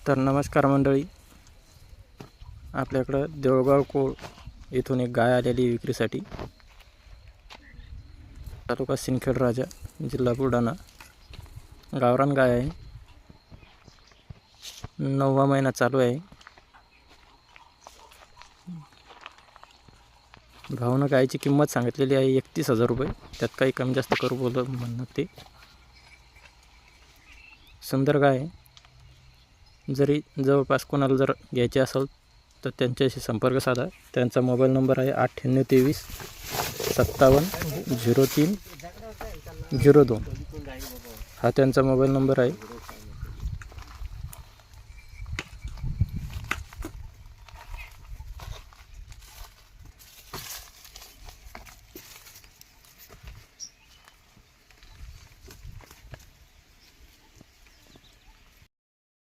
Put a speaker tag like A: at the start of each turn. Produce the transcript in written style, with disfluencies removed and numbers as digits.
A: तर नमस्कार मंडळी, आपल्याकडं देऊळगाव कोळ येथून एक गाय आलेली विक्रीसाठी। तालुका सिंदखेड राजा, जिल्हा बुलढाणा। गावरान गाय आहे, 9वा महिना चालू आहे। भावना गायची किंमत सांगितलेली आहे 31,000 रुपये। त्यात काही कमी जास्त करू बोल म्हणणं ते। सुंदर गाय आहे। जरी जवळपास कोणाला जर घ्यायचे असेल तर त्यांच्याशी संपर्क साधा। त्यांचा मोबाईल नंबर आहे 9823 57 03 02। हा त्यांचा मोबाईल नंबर आहे।